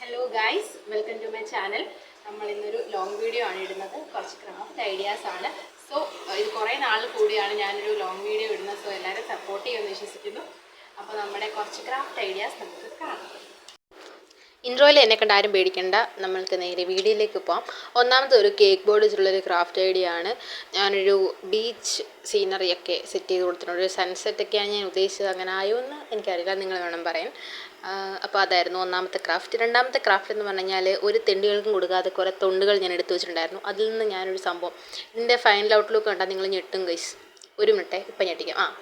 Hello guys, welcome to my channel. നമ്മൾ ഇന്നൊരു long video ആണ് ഇടുന്നത്. കുറച്ച് ക്രാഫ്റ്റ് ഐഡിയാസ് ആണ്. സോ ഇത് കുറേ നാൾ കൂടിയാണ് ഞാനൊരു ലോങ് വീഡിയോ ഇടുന്നത്. സോ എല്ലാവരും സപ്പോർട്ട് ചെയ്യുമെന്ന് വിശ്വസിക്കുന്നു. അപ്പോൾ നമ്മുടെ കുറച്ച് ക്രാഫ്റ്റ് ഐഡിയാസ് നമുക്ക് കാണാം. ഇൻട്രോയിൽ എന്നെ കണ്ട് ആരും പേടിക്കണ്ട, നമ്മൾക്ക് നേരെ വീഡിയോയിലേക്ക് പോകാം. ഒന്നാമത്തെ ഒരു കേക്ക് ബോർഡ് വെച്ചിട്ടുള്ളൊരു ക്രാഫ്റ്റ് ഐഡിയ ആണ്. ഞാനൊരു ബീച്ച് സീനറിയൊക്കെ സെറ്റ് ചെയ്ത് കൊടുത്തിട്ടുണ്ട്. ഒരു സൺസെറ്റൊക്കെയാണ് ഞാൻ ഉദ്ദേശിച്ചത്. അങ്ങനെ ആയോ എന്ന് എനിക്കറിയില്ല, നിങ്ങൾ വേണം പറയാൻ. അപ്പോൾ അതായിരുന്നു ഒന്നാമത്തെ ക്രാഫ്റ്റ്. രണ്ടാമത്തെ ക്രാഫ്റ്റ് എന്ന് പറഞ്ഞു കഴിഞ്ഞാൽ ഒരു തെണ്ടികൾക്കും കൊടുക്കാതെ കുറേ തൊണ്ടുകൾ ഞാൻ എടുത്തു വെച്ചിട്ടുണ്ടായിരുന്നു. അതിൽ നിന്ന് ഞാനൊരു സംഭവം, ഇതിൻ്റെ ഫൈനൽ ഔട്ട്ലുക്ക് കണ്ടാൽ നിങ്ങൾ ഞെട്ടും ഗൈസ്. ഒരു മിനിറ്റ്, ഇപ്പം ഞെട്ടിക്കാം.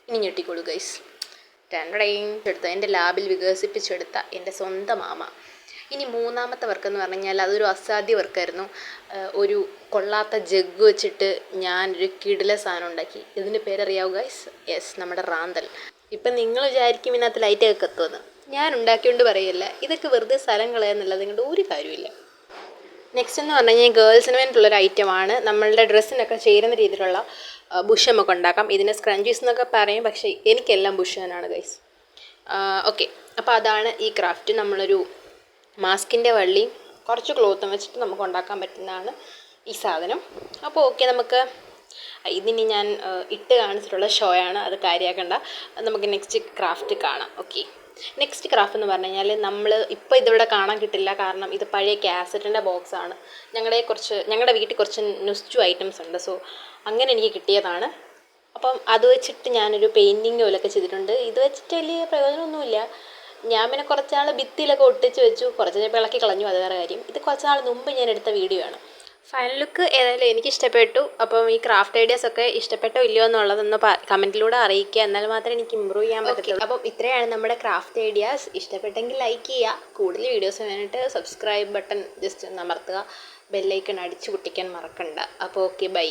ഇനി ഞെട്ടിക്കോളൂ ഗൈസ്. എടുത്ത എൻ്റെ ലാബിൽ വികസിപ്പിച്ചെടുത്ത എൻ്റെ സ്വന്തം മാമ. ഇനി മൂന്നാമത്തെ വർക്ക് എന്ന് പറഞ്ഞു കഴിഞ്ഞാൽ അതൊരു അസാധ്യ വർക്കായിരുന്നു. ഒരു കൊള്ളാത്ത ജഗ് വെച്ചിട്ട് ഞാനൊരു കിടില സാധനം ഉണ്ടാക്കി. ഇതിൻ്റെ പേരറിയാവൂ ഗൈസ്? യെസ്, നമ്മുടെ റാന്തൽ. ഇപ്പം നിങ്ങൾ വിചാരിക്കും ഇതിനകത്ത് ലൈറ്റൊക്കെ കത്തുമെന്ന്. ഞാൻ ഉണ്ടാക്കിക്കൊണ്ട് പറയല്ല, ഇതൊക്കെ വെറുതെ സ്ഥലം കളയാന്നുള്ളത് നിങ്ങളുടെ ഒരു കാര്യമില്ല. നെക്സ്റ്റ് എന്ന് പറഞ്ഞു കഴിഞ്ഞാൽ ഗേൾസിന് വേണ്ടിയിട്ടുള്ളൊരു ഐറ്റമാണ്. നമ്മളുടെ ഡ്രസ്സിനൊക്കെ ചേരുന്ന രീതിയിലുള്ള ബുഷ് നമുക്ക് ഉണ്ടാക്കാം. ഇതിന് സ്ക്രഞ്ചീസ് എന്നൊക്കെ പറയും, പക്ഷേ എനിക്കെല്ലാം ബുഷ് തന്നെയാണ് ഗൈസ്. ഓക്കെ, അപ്പോൾ അതാണ് ഈ ക്രാഫ്റ്റ്. നമ്മളൊരു മാസ്കിൻ്റെ വള്ളിയും കുറച്ച് ക്ലോത്തും വെച്ചിട്ട് നമുക്ക് ഉണ്ടാക്കാൻ പറ്റുന്നതാണ് ഈ സാധനം. അപ്പോൾ ഓക്കെ, നമുക്ക് ഇതിനി ഞാൻ ഇട്ട് കാണിച്ചിട്ടുള്ള ഷോ ആണ്, അത് കാര്യമാക്കണ്ട. നമുക്ക് നെക്സ്റ്റ് ക്രാഫ്റ്റ് കാണാം. ഓക്കെ, നെക്സ്റ്റ് ക്രാഫ്റ്റ് എന്ന് പറഞ്ഞു കഴിഞ്ഞാൽ നമ്മൾ ഇപ്പോൾ ഇതിവിടെ കാണാൻ കിട്ടില്ല, കാരണം ഇത് പഴയ കാസറ്റിൻ്റെ ബോക്സാണ്. ഞങ്ങളുടെ വീട്ടിൽ കുറച്ച് നുസ്റ്റു ഐറ്റംസ് ഉണ്ട്. സോ അങ്ങനെ എനിക്ക് കിട്ടിയതാണ്. അപ്പം അത് വെച്ചിട്ട് ഞാനൊരു പെയിൻറ്റിങ് പോലൊക്കെ ചെയ്തിട്ടുണ്ട്. ഇത് വെച്ചിട്ട് വലിയ പ്രയോജനമൊന്നുമില്ല. ഞാൻ പിന്നെ കുറച്ച് നാൾ ഭിത്തിയിലൊക്കെ ഒട്ടിച്ച് വെച്ചു, കുറച്ച് ചിലപ്പോൾ ഇളക്കി കളഞ്ഞു, അത് വേറെ കാര്യം. ഇത് കുറച്ച് നാൾ മുമ്പ് ഞാൻ എടുത്ത വീഡിയോ ആണ്. ഫൈനൽ ലുക്ക് ഏതായാലും എനിക്ക് ഇഷ്ടപ്പെട്ടു. അപ്പം ഈ ക്രാഫ്റ്റ് ഐഡിയാസ് ഒക്കെ ഇഷ്ടപ്പെട്ടോ ഇല്ലയോ എന്നുള്ളതൊന്ന് കമൻറ്റിലൂടെ അറിയിക്കുക, എന്നാൽ മാത്രമേ എനിക്ക് ഇമ്പ്രൂവ് ചെയ്യാൻ പറ്റത്തുള്ളൂ. അപ്പം ഇത്രയാണ് നമ്മുടെ ക്രാഫ്റ്റ് ഐഡിയാസ്. ഇഷ്ടപ്പെട്ടെങ്കിൽ ലൈക്ക് ചെയ്യുക. കൂടുതൽ വീഡിയോസ് വേണ്ടിയിട്ട് സബ്സ്ക്രൈബ് ബട്ടൺ ജസ്റ്റ് ഒന്ന് അമർത്തുക. ബെല്ലൈക്കൺ അടിച്ചു പൊട്ടിക്കാൻ മറക്കണ്ട. അപ്പോൾ ഓക്കെ, ബൈ.